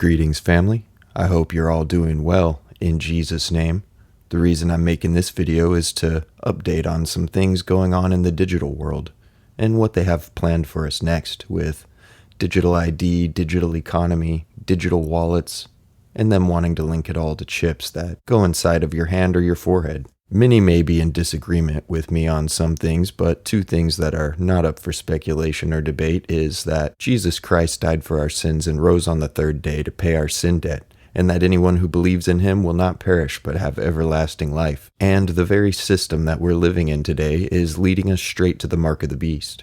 Greetings, family. I hope you're all doing well in Jesus' name. The reason I'm making this video is to update on some things going on in the digital world and what they have planned for us next with digital ID, digital economy, digital wallets, and them wanting to link it all to chips that go inside of your hand or your forehead. Many may be in disagreement with me on some things, but two things that are not up for speculation or debate is that Jesus Christ died for our sins and rose on the third day to pay our sin debt, and that anyone who believes in him will not perish but have everlasting life. And the very system that we're living in today is leading us straight to the mark of the beast.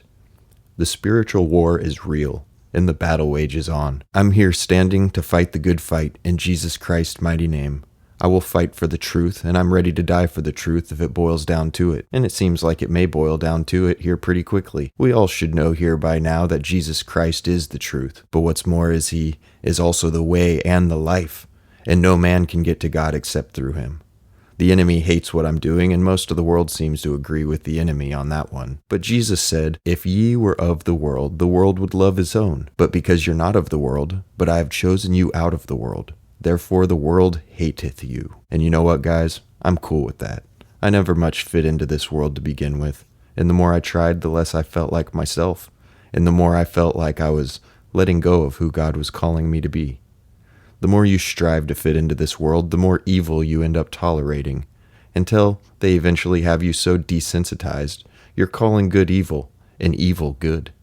The spiritual war is real, and the battle wages on. I'm here standing to fight the good fight in Jesus Christ's mighty name. I will fight for the truth, and I'm ready to die for the truth if it boils down to it. And it seems like it may boil down to it here pretty quickly. We all should know here by now that Jesus Christ is the truth. But what's more is he is also the way and the life, and no man can get to God except through him. The enemy hates what I'm doing, and most of the world seems to agree with the enemy on that one. But Jesus said, "If ye were of the world would love his own. But because you're not of the world, but I have chosen you out of the world, therefore the world hateth you." And you know what, guys? I'm cool with that. I never much fit into this world to begin with. And the more I tried, the less I felt like myself. And the more I felt like I was letting go of who God was calling me to be. The more you strive to fit into this world, the more evil you end up tolerating, until they eventually have you so desensitized, you're calling good evil and evil good.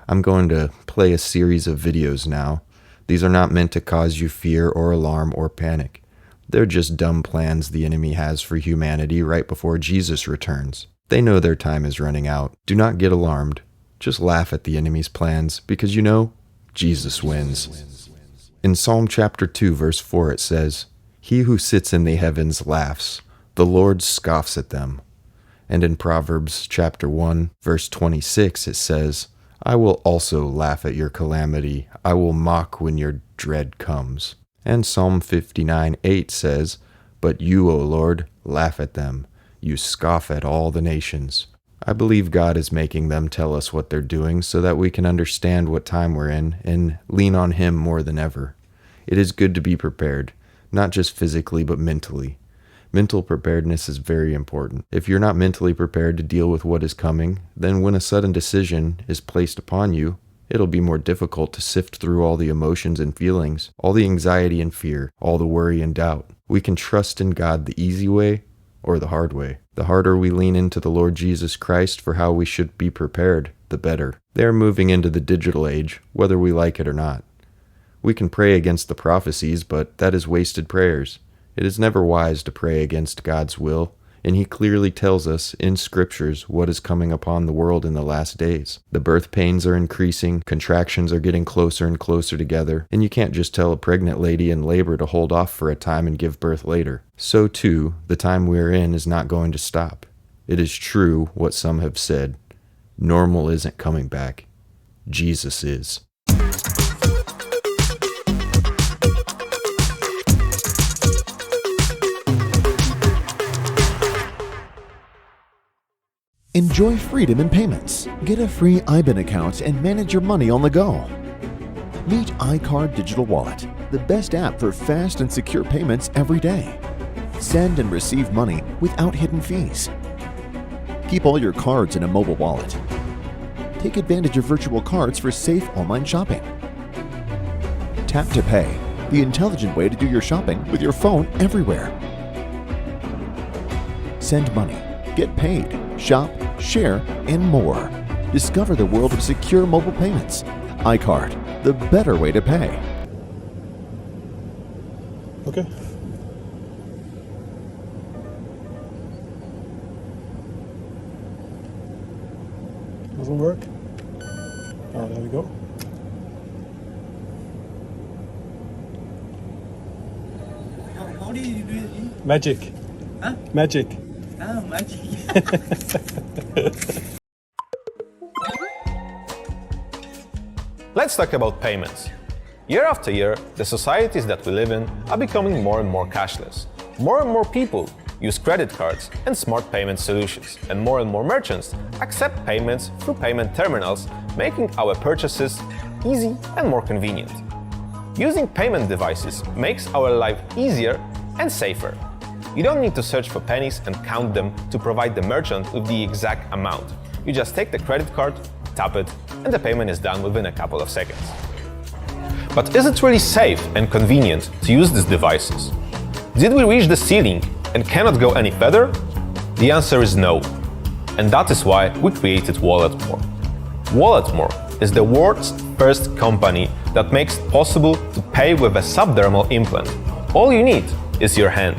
I'm going to play a series of videos now. These are not meant to cause you fear or alarm or panic. They're just dumb plans the enemy has for humanity right before Jesus returns. They know their time is running out. Do not get alarmed. Just laugh at the enemy's plans, because you know, Jesus wins. In Psalm chapter 2, verse 4, it says, "He who sits in the heavens laughs. The Lord scoffs at them." And in Proverbs chapter 1, verse 26, it says, "I will also laugh at your calamity. I will mock when your dread comes." And Psalm 59:8 says, "But you, O Lord, laugh at them. You scoff at all the nations." I believe God is making them tell us what they're doing so that we can understand what time we're in and lean on him more than ever. It is good to be prepared, not just physically but mentally. Mental preparedness is very important. If you're not mentally prepared to deal with what is coming, then when a sudden decision is placed upon you, it'll be more difficult to sift through all the emotions and feelings, all the anxiety and fear, all the worry and doubt. We can trust in God the easy way or the hard way. The harder we lean into the Lord Jesus Christ for how we should be prepared, the better. They are moving into the digital age, whether we like it or not. We can pray against the prophecies, but that is wasted prayers. It is never wise to pray against God's will, and he clearly tells us in scriptures what is coming upon the world in the last days. The birth pains are increasing, contractions are getting closer and closer together, and you can't just tell a pregnant lady in labor to hold off for a time and give birth later. So too, the time we are in is not going to stop. It is true what some have said. Normal isn't coming back. Jesus is. Enjoy freedom in payments. Get a free IBAN account and manage your money on the go. Meet iCard Digital Wallet, the best app for fast and secure payments every day. Send and receive money without hidden fees. Keep all your cards in a mobile wallet. Take advantage of virtual cards for safe online shopping. Tap to Pay, the intelligent way to do your shopping with your phone everywhere. Send money, get paid, shop, share, and more. Discover the world of secure mobile payments. iCard, the better way to pay. Okay. Doesn't work. Oh, there we go. How do you do it? Magic. Huh? Magic. Ah, magic. Let's talk about payments. Year after year, the societies that we live in are becoming more and more cashless. More and more people use credit cards and smart payment solutions, and more merchants accept payments through payment terminals, making our purchases easy and more convenient. Using payment devices makes our life easier and safer. You don't need to search for pennies and count them to provide the merchant with the exact amount. You just take the credit card, tap it, and the payment is done within a couple of seconds. But is it really safe and convenient to use these devices? Did we reach the ceiling and cannot go any further? The answer is no. And that is why we created Walletmore. Walletmore is the world's first company that makes it possible to pay with a subdermal implant. All you need is your hand.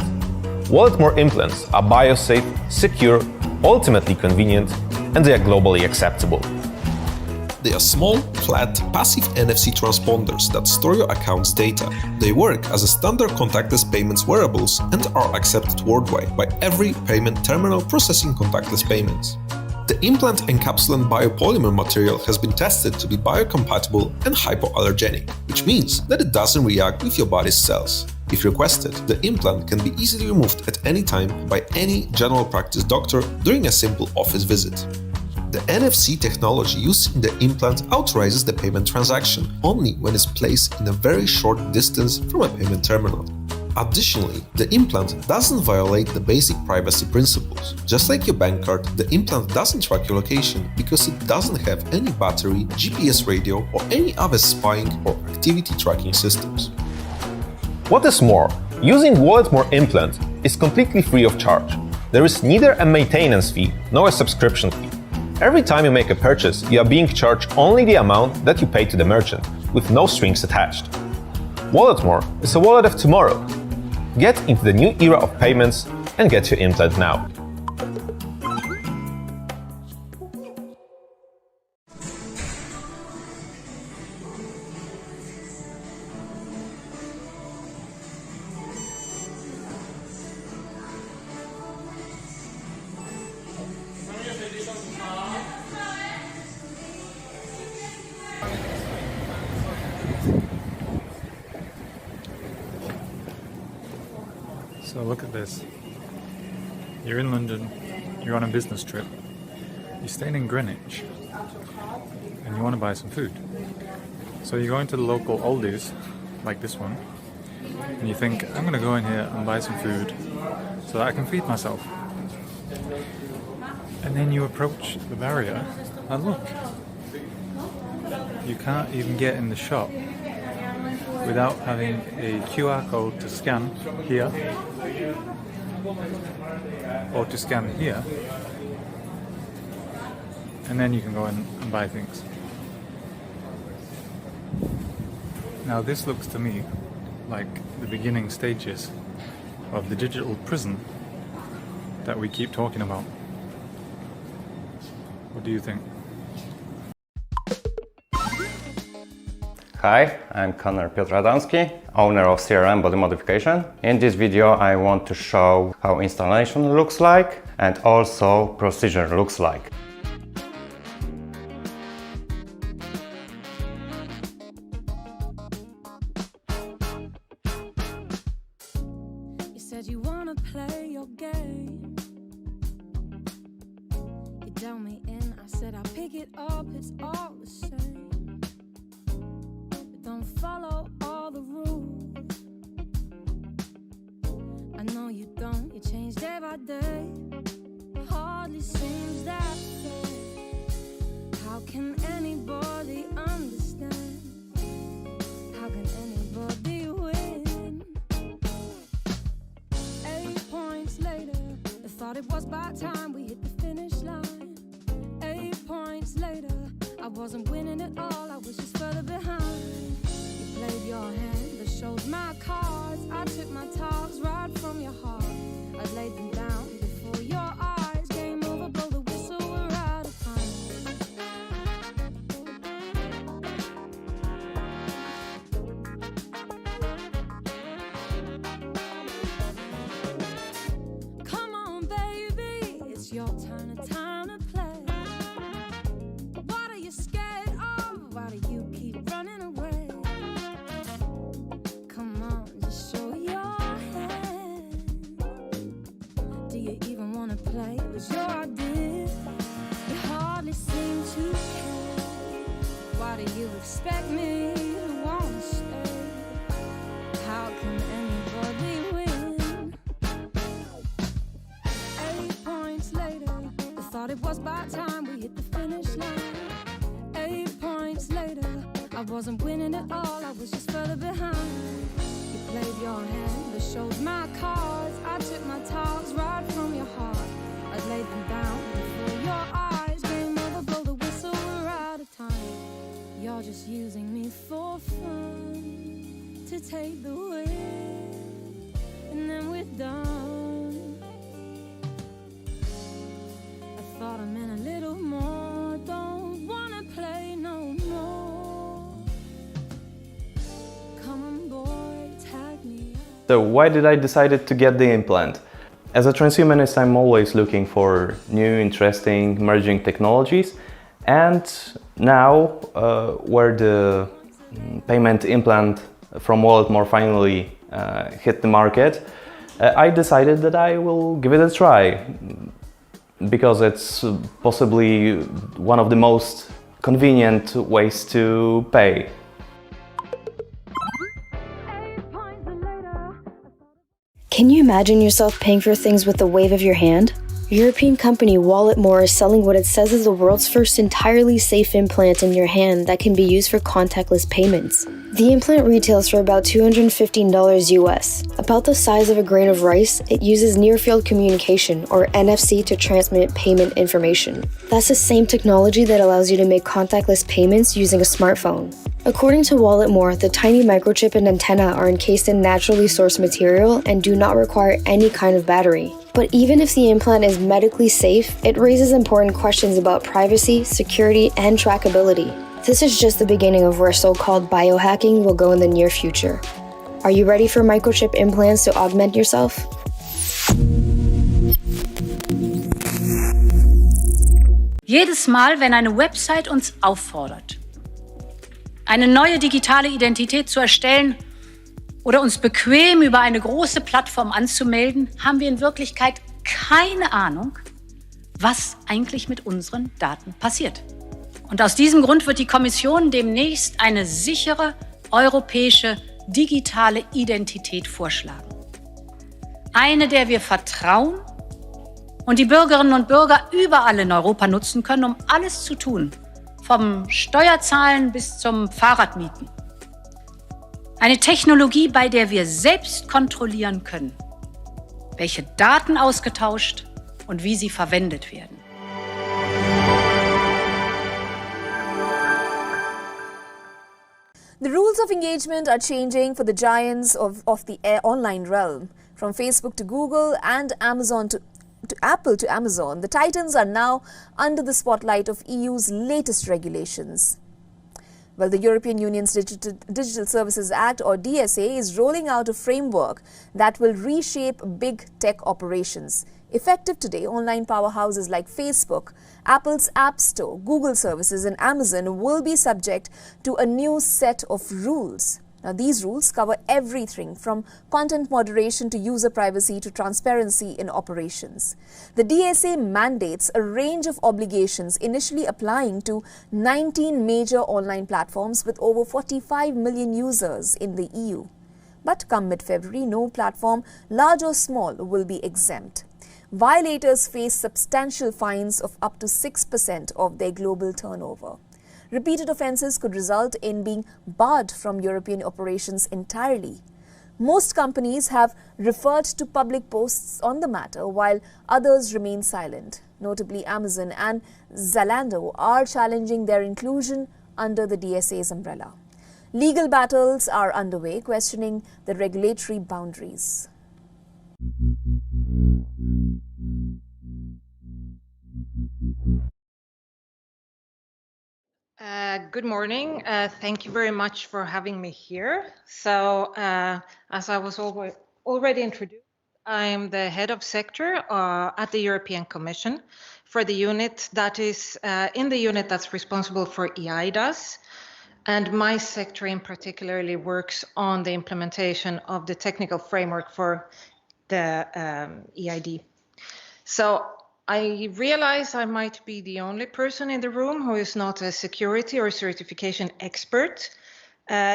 Walletmore implants are biosafe, secure, ultimately convenient, and they are globally acceptable. They are small, flat, passive NFC transponders that store your account's data. They work as a standard contactless payments wearables and are accepted worldwide by every payment terminal processing contactless payments. The implant encapsulant biopolymer material has been tested to be biocompatible and hypoallergenic, which means that it doesn't react with your body's cells. If requested, the implant can be easily removed at any time by any general practice doctor during a simple office visit. The NFC technology used in the implant authorizes the payment transaction only when it's placed in a very short distance from a payment terminal. Additionally, the implant doesn't violate the basic privacy principles. Just like your bank card, the implant doesn't track your location because it doesn't have any battery, GPS radio, or any other spying or activity tracking systems. What is more, using Walletmore implant is completely free of charge. There is neither a maintenance fee nor a subscription fee. Every time you make a purchase, you are being charged only the amount that you pay to the merchant, with no strings attached. Walletmore is a wallet of tomorrow. Get into the new era of payments and get your implant now. So look at this. You're in London, you're on a business trip, you're staying in Greenwich, and you want to buy some food. So you go into the local Aldi's, like this one, and you think, I'm going to go in here and buy some food so that I can feed myself. And then you approach the barrier, and look, you can't even get in the shop without having a QR code to scan here or to scan here, and then you can go in and buy things. Now this looks to me like the beginning stages of the digital prison that we keep talking about. What do you think? Hi, I'm Conor Piotr Adamski, owner of CRM Body Modification. In this video I want to show how installation looks like and also procedure looks like. You said you wanna play your game. You dealt me in, I said I'll pick it up, it's all the same. Don't follow all the rules. I know you don't, you change day by day. Hardly seems that fair. How can anybody understand? How can anybody win? 8 points later, I thought it was about time we hit the finish line. 8 points later, I wasn't winning at all, I was just further behind. You played your hand, but showed my cards. I took my talks right from your heart. I laid them down before your eyes. Game over, blow the whistle, we're out of time. Come on, baby, it's your turn, a time to play. What are you scared of? Why do you keep running away? Come on, just show your hand. I wasn't winning at all, I was just further behind. You played your hand, the showed my cards. I took my talks right from your heart. I laid them down before your eyes. Game over, blow the whistle, we're out of time. You're just using me for fun, to take the win, and then we're done. I thought I meant a little more, don't wanna play no more. Come on boy, tag me up. So why did I decide to get the implant? As a transhumanist, I'm always looking for new, interesting, emerging technologies. And now, where the payment implant from Walletmore finally hit the market, I decided that I will give it a try, because it's possibly one of the most convenient ways to pay. Can you imagine yourself paying for things with the wave of your hand? European company Walletmore is selling what it says is the world's first entirely safe implant in your hand that can be used for contactless payments. The implant retails for about $215 US. About the size of a grain of rice, it uses near-field communication, or NFC, to transmit payment information. That's the same technology that allows you to make contactless payments using a smartphone. According to Walletmore, the tiny microchip and antenna are encased in naturally sourced material and do not require any kind of battery. But even if the implant is medically safe, it raises important questions about privacy, security, and trackability. This is just the beginning of where so-called biohacking will go in the near future. Are you ready for microchip implants to augment yourself? Jedes Mal, wenn eine Website uns auffordert, eine neue digitale Identität zu erstellen oder uns bequem über eine große Plattform anzumelden, haben wir in Wirklichkeit keine Ahnung, was eigentlich mit unseren Daten passiert. Und aus diesem Grund wird die Kommission demnächst eine sichere europäische digitale Identität vorschlagen. Eine, der wir vertrauen und die Bürgerinnen und Bürger überall in Europa nutzen können, um alles zu tun, vom Steuerzahlen bis zum Fahrradmieten. Eine Technologie, bei der wir selbst kontrollieren können, welche Daten ausgetauscht und wie sie verwendet werden. The rules of engagement are changing for the giants of the online realm. From Facebook to Google and Amazon to Apple to Amazon, the titans are now under the spotlight of EU's latest regulations. Well, the European Union's Digital Services Act, or DSA, is rolling out a framework that will reshape big tech operations. Effective today, online powerhouses like Facebook, Apple's App Store, Google services and Amazon will be subject to a new set of rules. Now, these rules cover everything from content moderation to user privacy to transparency in operations. The DSA mandates a range of obligations initially applying to 19 major online platforms with over 45 million users in the EU. But come mid-February, no platform, large or small, will be exempt. Violators face substantial fines of up to 6% of their global turnover. Repeated offences could result in being barred from European operations entirely. Most companies have referred to public posts on the matter, while others remain silent. Notably, Amazon and Zalando are challenging their inclusion under the DSA's umbrella. Legal battles are underway, questioning the regulatory boundaries. Good morning. Thank you very much for having me here. So, as I was already introduced, I am the head of sector at the European Commission for the unit that is in the unit that's responsible for EIDAS. And my sector in particularly works on the implementation of the technical framework for the EID. So I realize I might be the only person in the room who is not a security or certification expert.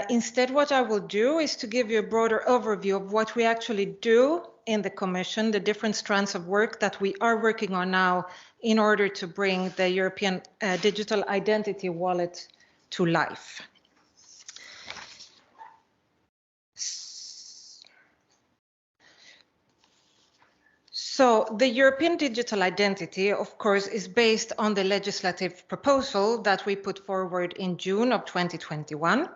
Instead, what I will do is to give you a broader overview of what we actually do in the Commission, the different strands of work that we are working on now in order to bring the European digital identity wallet to life. So the European digital identity, of course, is based on the legislative proposal that we put forward in June of 2021.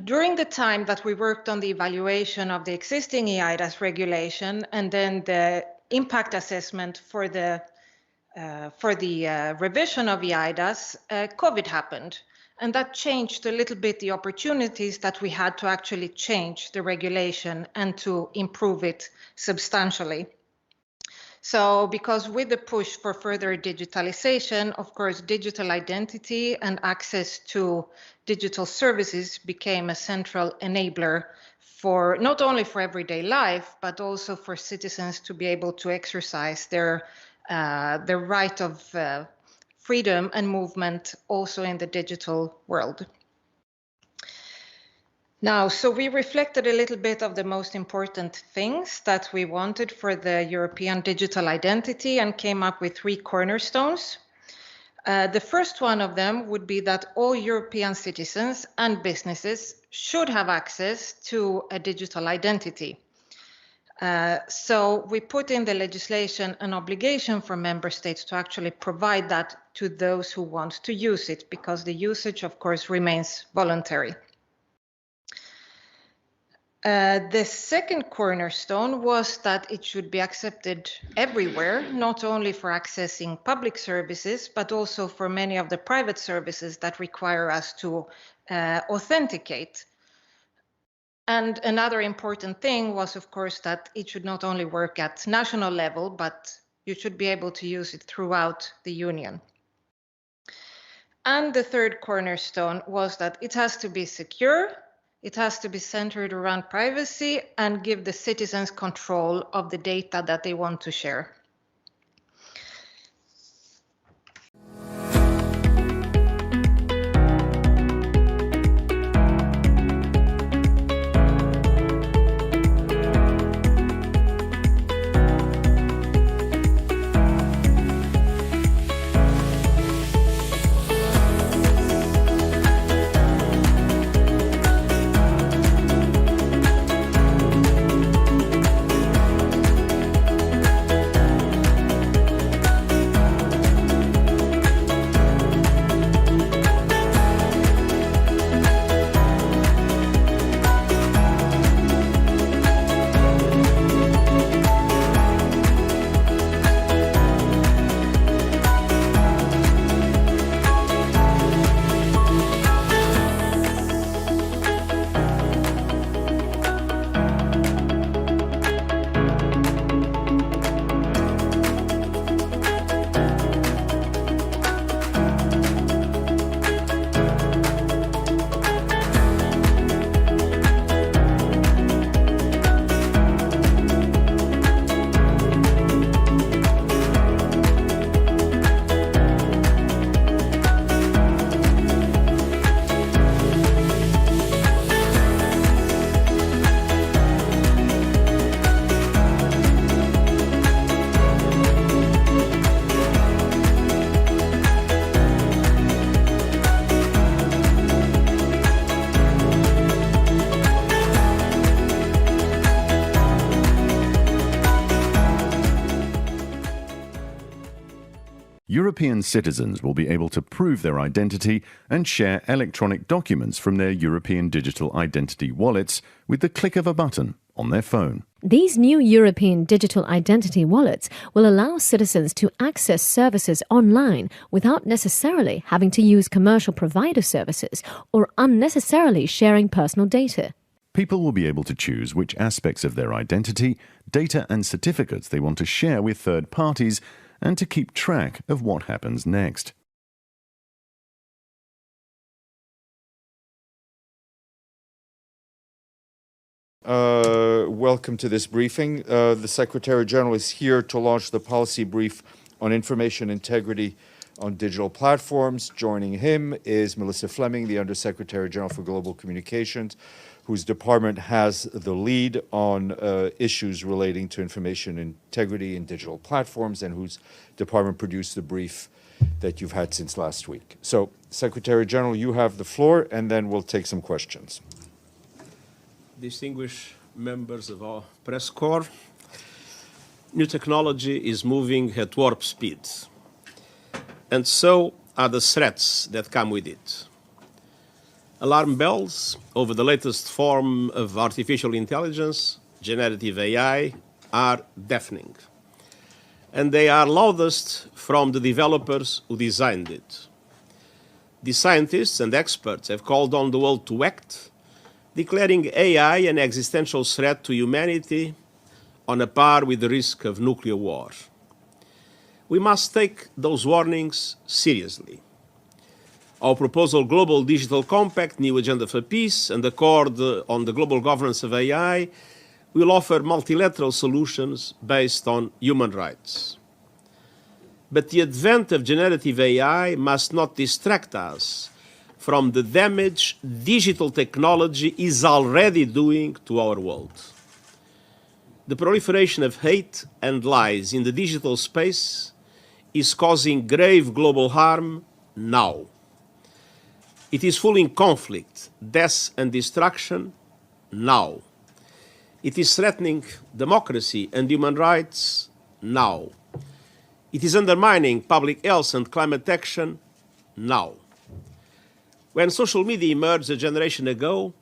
During the time that we worked on the evaluation of the existing eIDAS regulation and then the impact assessment for the revision of eIDAS, COVID happened. And that changed a little bit the opportunities that we had to actually change the regulation and to improve it substantially. So because with the push for further digitalization, of course, digital identity and access to digital services became a central enabler for not only for everyday life, but also for citizens to be able to exercise their right of freedom and movement also in the digital world. Now, so we reflected a little bit of the most important things that we wanted for the European digital identity and came up with 3 cornerstones. The first one of them would be that all European citizens and businesses should have access to a digital identity. So we put in the legislation an obligation for member states to actually provide that to those who want to use it, because the usage, of course, remains voluntary. The second cornerstone was that it should be accepted everywhere, not only for accessing public services, but also for many of the private services that require us to authenticate. And another important thing was, of course, that it should not only work at national level, but you should be able to use it throughout the Union. And the third cornerstone was that it has to be secure, it has to be centered around privacy and give the citizens control of the data that they want to share. European citizens will be able to prove their identity and share electronic documents from their European digital identity wallets with the click of a button on their phone. These new European digital identity wallets will allow citizens to access services online without necessarily having to use commercial provider services or unnecessarily sharing personal data. People will be able to choose which aspects of their identity, data and certificates they want to share with third parties and to keep track of what happens next. Welcome to this briefing. The Secretary General is here to launch the policy brief on information integrity on digital platforms. Joining him is Melissa Fleming, the Undersecretary General for Global Communications, whose department has the lead on issues relating to information integrity in digital platforms and whose department produced the brief that you've had since last week. So, Secretary General, you have the floor, and then we'll take some questions. Distinguished members of our press corps, new technology is moving at warp speed, and so are the threats that come with it. Alarm bells over the latest form of artificial intelligence, generative AI, are deafening. And they are loudest from the developers who designed it. The scientists and experts have called on the world to act, declaring AI an existential threat to humanity on a par with the risk of nuclear war. We must take those warnings seriously. Our proposal Global Digital Compact, New Agenda for Peace, and Accord on the Global Governance of AI will offer multilateral solutions based on human rights. But the advent of generative AI must not distract us from the damage digital technology is already doing to our world. The proliferation of hate and lies in the digital space is causing grave global harm now. It is fueling conflict, death, and destruction now. It is threatening democracy and human rights now. It is undermining public health and climate action now. When social media emerged a generation ago,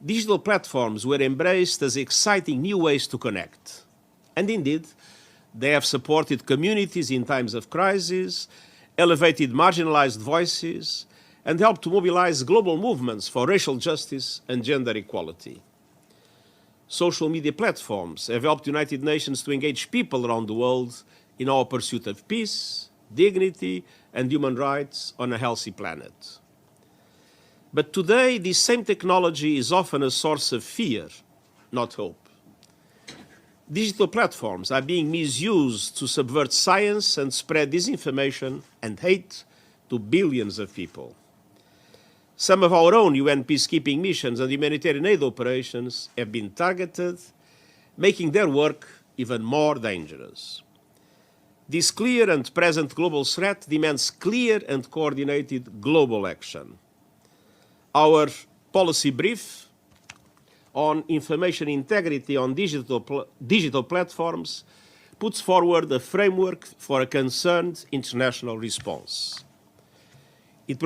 digital platforms were embraced as exciting new ways to connect. And indeed, they have supported communities in times of crisis, elevated marginalized voices, and helped to mobilize global movements for racial justice and gender equality. Social media platforms have helped United Nations to engage people around the world in our pursuit of peace, dignity, and human rights on a healthy planet. But today, this same technology is often a source of fear, not hope. Digital platforms are being misused to subvert science and spread disinformation and hate to billions of people. Some of our own UN peacekeeping missions and humanitarian aid operations have been targeted, making their work even more dangerous. This clear and present global threat demands clear and coordinated global action. Our policy brief on information integrity on digital platforms puts forward a framework for a concerned international response. Its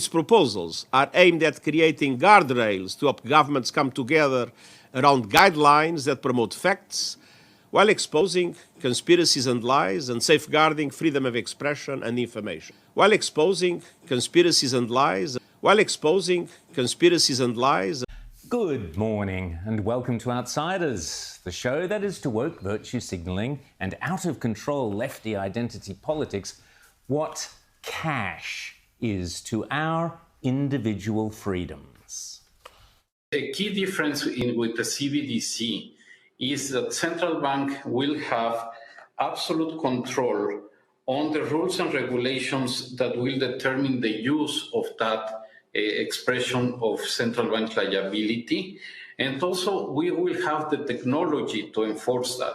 proposals are aimed at creating guardrails to help governments come together around guidelines that promote facts while exposing conspiracies and lies and safeguarding freedom of expression and information. Good morning and welcome to Outsiders, the show that is to woke virtue signalling and out of control lefty identity politics what cash is to our individual freedoms. The key difference with the CBDC is that central bank will have absolute control on the rules and regulations that will determine the use of that expression of central bank liability. And also we will have the technology to enforce that.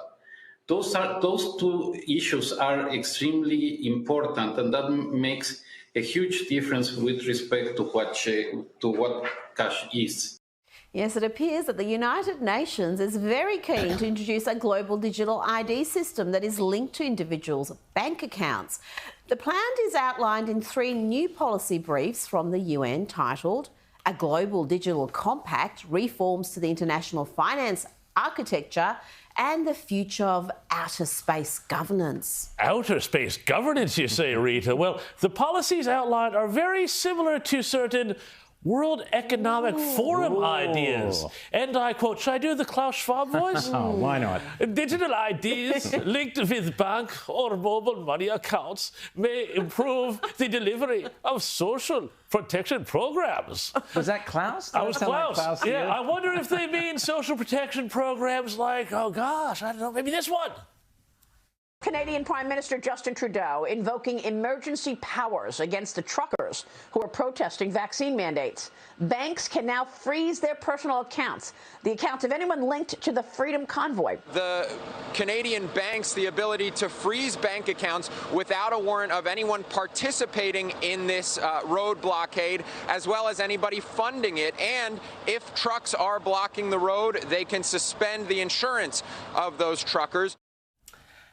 Those two issues are extremely important, and that makes a huge difference with respect to what cash is. Yes, it appears that the United Nations is very keen to introduce a global digital ID system that is linked to individuals' bank accounts. The plan is outlined in 3 new policy briefs from the UN titled A Global Digital Compact, Reforms to the International Finance Architecture, and the Future of Outer Space Governance. Outer space governance, you say, Rita? Well, the policies outlined are very similar to certain World Economic Forum ideas. And I quote, should I do the Klaus Schwab voice? Why not? Digital IDs linked with bank or mobile money accounts may improve the delivery of social protection programs. Was that Klaus? That was Klaus. Like Klaus, yeah, I wonder if they mean social protection programs like, oh gosh, I don't know, maybe this one. Canadian Prime Minister Justin Trudeau invoking emergency powers against the truckers who are protesting vaccine mandates. Banks can now freeze their personal accounts, the accounts of anyone linked to the Freedom Convoy. The Canadian banks the ability to freeze bank accounts without a warrant of anyone participating in this road blockade, as well as anybody funding it. And if trucks are blocking the road, they can suspend the insurance of those truckers.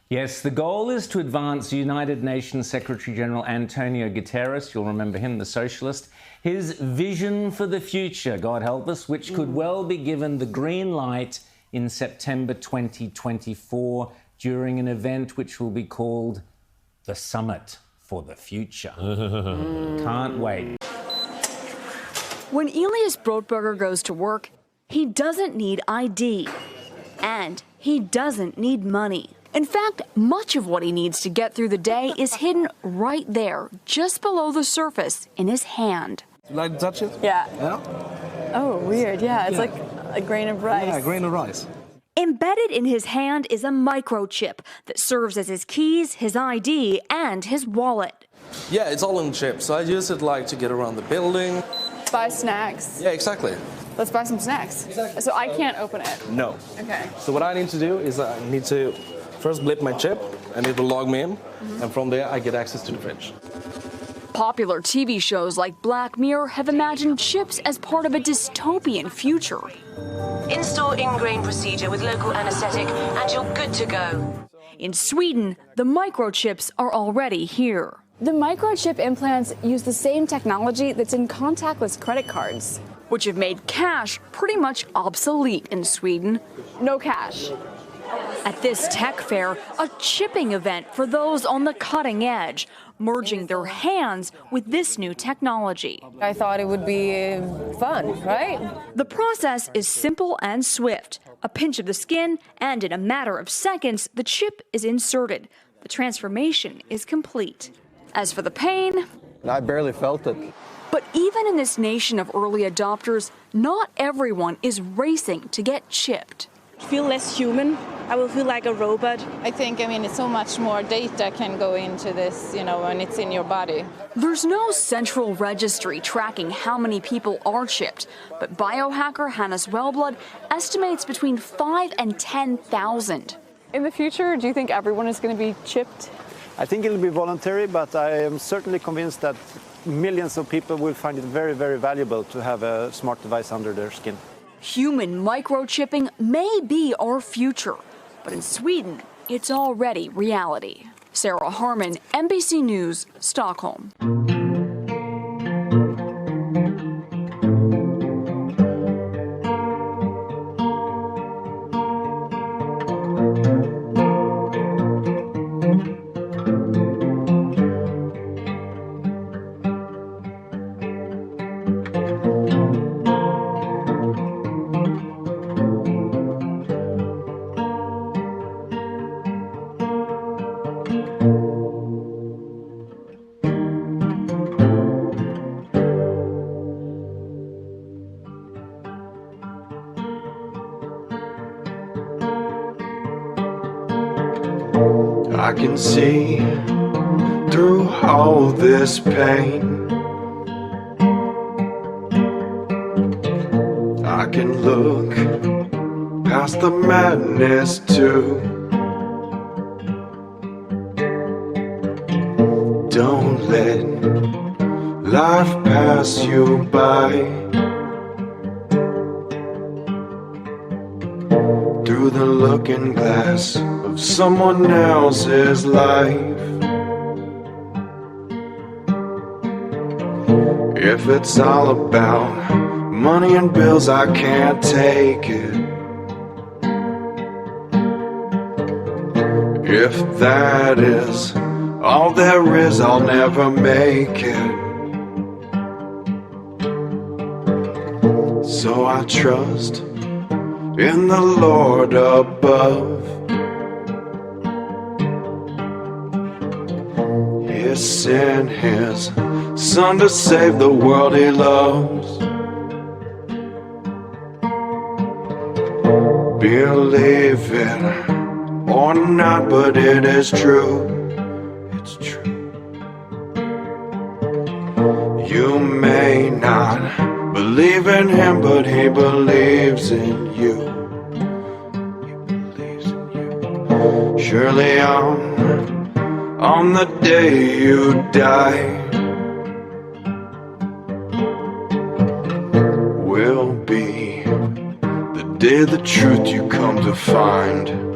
Yes, the goal is to advance United Nations Secretary General Antonio Guterres, you'll remember him, the socialist, his vision for the future, God help us, which could well be given the green light in September 2024 during an event which will be called the Summit for the Future. Can't wait. When Elias Brotberger goes to work, he doesn't need ID, and he doesn't need money. In fact, much of what he needs to get through the day is hidden right there, just below the surface, in his hand. You like to touch it? Yeah. Yeah? Oh, weird. Yeah, it's like a grain of rice. Yeah, a grain of rice. Embedded in his hand is a microchip that serves as his keys, his ID, and his wallet. Yeah, it's all in chip, so I use it like to get around the building. Buy snacks. Yeah, exactly. Let's buy some snacks. Exactly. So I can't open it. No. Okay. So what I need to do is I need to first blip my chip, and it will log me in, and from there I get access to the fridge. Popular TV shows like Black Mirror have imagined chips as part of a dystopian future. Install ingrained procedure with local anesthetic and you're good to go. In Sweden, the microchips are already here. The microchip implants use the same technology that's in contactless credit cards, which have made cash pretty much obsolete in Sweden. No cash. At this tech fair, a chipping event for those on the cutting edge, merging their hands with this new technology. I thought it would be fun, right? The process is simple and swift. A pinch of the skin, and in a matter of seconds, the chip is inserted. The transformation is complete. As for the pain, I barely felt it. But even in this nation of early adopters, not everyone is racing to get chipped. Feel less human. I will feel like a robot. I think, it's so much more data can go into this, when it's in your body. There's no central registry tracking how many people are chipped, but biohacker Hannes Wellblood estimates between 5,000 and 10,000. In the future, do you think everyone is going to be chipped? I think it'll be voluntary, but I am certainly convinced that millions of people will find it very, very valuable to have a smart device under their skin. Human microchipping may be our future, but in Sweden, it's already reality. Sarah Harmon, NBC News, Stockholm. I can see through all this pain. I can look past the madness too. Don't let life pass you by. Through the looking glass of someone else's life. If it's all about money and bills, I can't take it. If that is all there is, I'll never make it. So I trust in the Lord above. He sent His Son to save the world He loves. Believe it or not, but it is true. It's true. You may not believe in him, but he believes in you. He believes in you. Surely on the day you die, will be the day the truth you come to find.